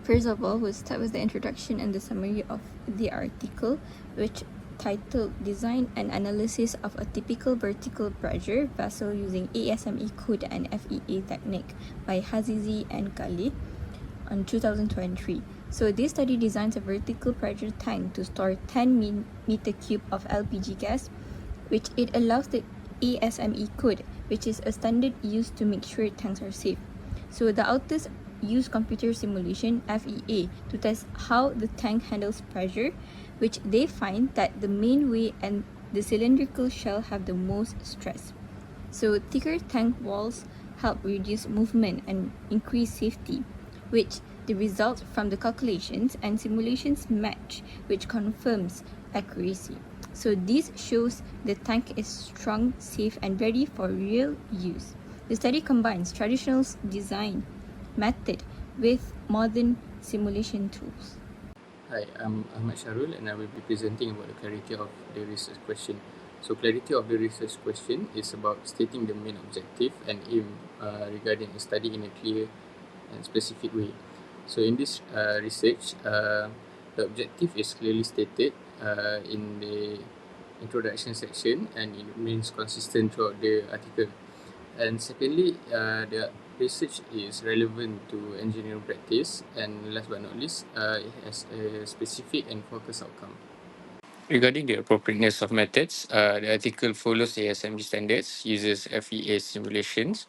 First of all, we'll start with the introduction and the summary of the article, which titled Design and Analysis of a Typical Vertical Pressure Vessel Using ASME Code and FEA Technique by Hazizi and Khalil on 2023. So this study designs a vertical pressure tank to store 10 meter cube of LPG gas, which it allows the ASME code, which is a standard used to make sure tanks are safe. So the authors use computer simulation FEA to test how the tank handles pressure, which they find that the mainway and the cylindrical shell have the most stress. So thicker tank walls help reduce movement and increase safety, which the results from the calculations and simulations match, which confirms accuracy. So this shows the tank is strong, safe, and ready for real use. The study combines traditional design method with modern simulation tools. Hi, I'm Ahmad Sharul and I will be presenting about the clarity of the research question. So clarity of the research question is about stating the main objective and aim regarding a study in a clear and specific way. So in this research, the objective is clearly stated in the introduction section and it remains consistent throughout the article. And secondly, the research is relevant to engineering practice, and last but not least, it has a specific and focused outcome. Regarding the appropriateness of methods, the article follows ASME standards, uses FEA simulations,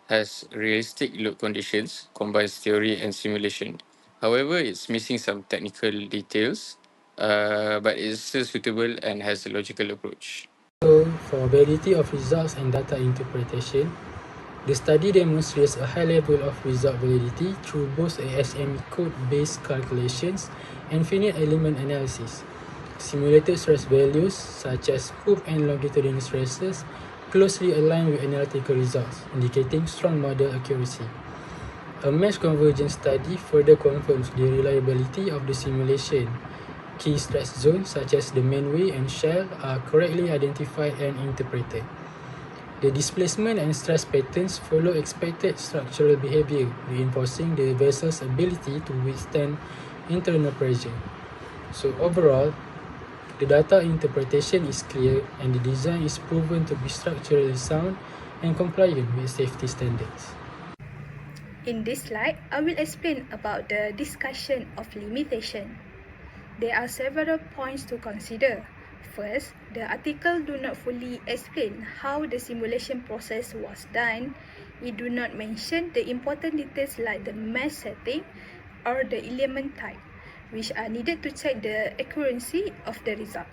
has realistic load conditions, combines theory and simulation. However, it's missing some technical details, but it's still suitable and has a logical approach. So, for validity of results and data interpretation, the study demonstrates a high level of result validity through both ASME code-based calculations and finite element analysis. Simulated stress values, such as hoop and longitudinal stresses, closely align with analytical results, indicating strong model accuracy. A mesh convergence study further confirms the reliability of the simulation. Key stress zones such as the mainway and shell are correctly identified and interpreted. The displacement and stress patterns follow expected structural behavior, reinforcing the vessel's ability to withstand internal pressure. So overall, the data interpretation is clear and the design is proven to be structurally sound and compliant with safety standards. In this slide, I will explain about the discussion of limitation. There are several points to consider. First, the article do not fully explain how the simulation process was done. It do not mention the important details like the mesh setting or the element type, which are needed to check the accuracy of the result.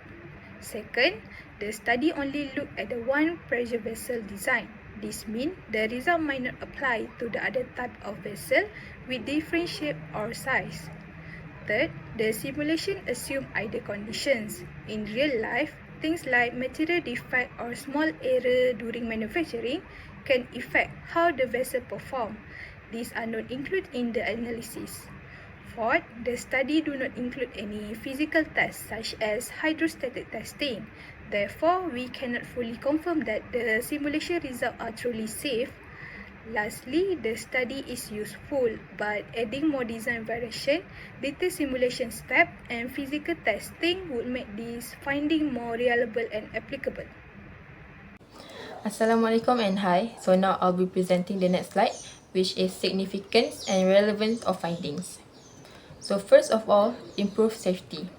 Second, the study only looked at the one pressure vessel design. This means the result might not apply to the other type of vessel with different shape or size. Third, the simulation assumes ideal conditions. In real life, things like material defect or small error during manufacturing can affect how the vessel performs. These are not included in the analysis. Fourth, the study do not include any physical tests such as hydrostatic testing. Therefore, we cannot fully confirm that the simulation results are truly safe. Lastly, the study is useful, but adding more design variation, detailed simulation step, and physical testing would make this finding more reliable and applicable. Assalamualaikum and hi. So now I'll be presenting the next slide, which is significance and relevance of findings. So first of all, improve safety.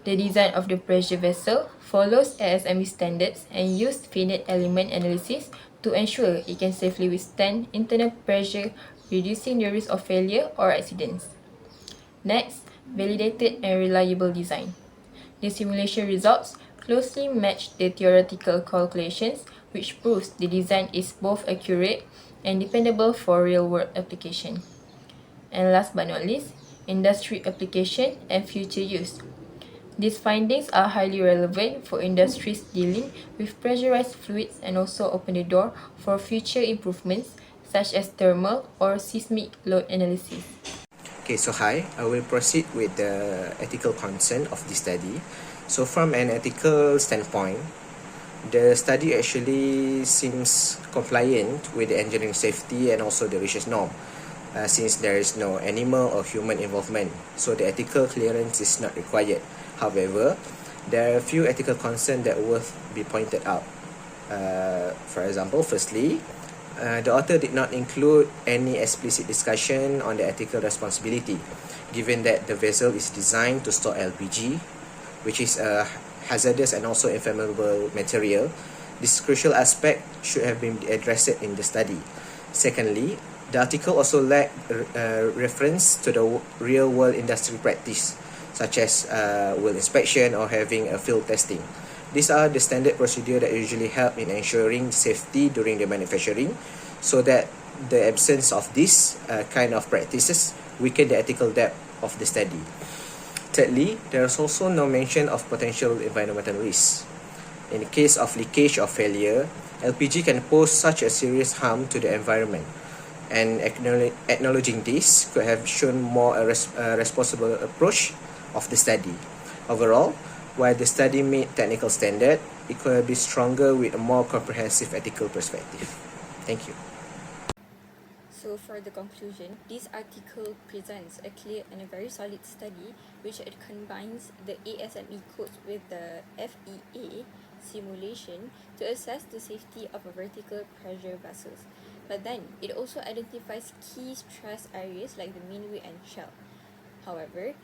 The design of the pressure vessel follows ASME standards and used finite element analysis to ensure it can safely withstand internal pressure, reducing the risk of failure or accidents. Next, validated and reliable design. The simulation results closely match the theoretical calculations, which proves the design is both accurate and dependable for real-world application. And last but not least, industry application and future use. These findings are highly relevant for industries dealing with pressurized fluids and also open the door for future improvements such as thermal or seismic load analysis. Okay, so hi, I will proceed with the ethical concern of the study. So from an ethical standpoint, the study actually seems compliant with the engineering safety and also the research norm. since there is no animal or human involvement, so the ethical clearance is not required. However, there are a few ethical concerns that worth be pointed out. For example, firstly, the author did not include any explicit discussion on the ethical responsibility, given that the vessel is designed to store LPG, which is a hazardous and also inflammable material. This crucial aspect should have been addressed in the study. Secondly, the article also lacked reference to the real-world industry practice, such as well inspection or having a field testing. These are the standard procedure that usually help in ensuring safety during the manufacturing, so that the absence of this kind of practices weaken the ethical depth of the study. Thirdly, there is also no mention of potential environmental risks. In the case of leakage or failure, LPG can pose such a serious harm to the environment, and acknowledging this could have shown more a responsible approach of the study. Overall, while the study met technical standard, it could be stronger with a more comprehensive ethical perspective. Thank you. So for the conclusion, this article presents a clear and a very solid study which it combines the ASME codes with the FEA simulation to assess the safety of a vertical pressure vessels. But then, it also identifies key stress areas like the mainway and shell. However,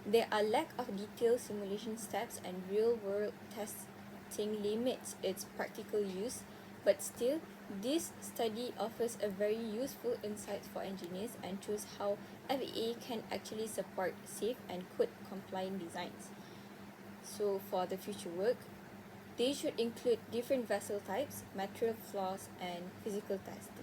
there are lack of detailed simulation steps and real-world testing limits its practical use, but still, this study offers a very useful insight for engineers and shows how FEA can actually support safe and code-compliant designs. So for the future work, they should include different vessel types, material flaws, and physical testing.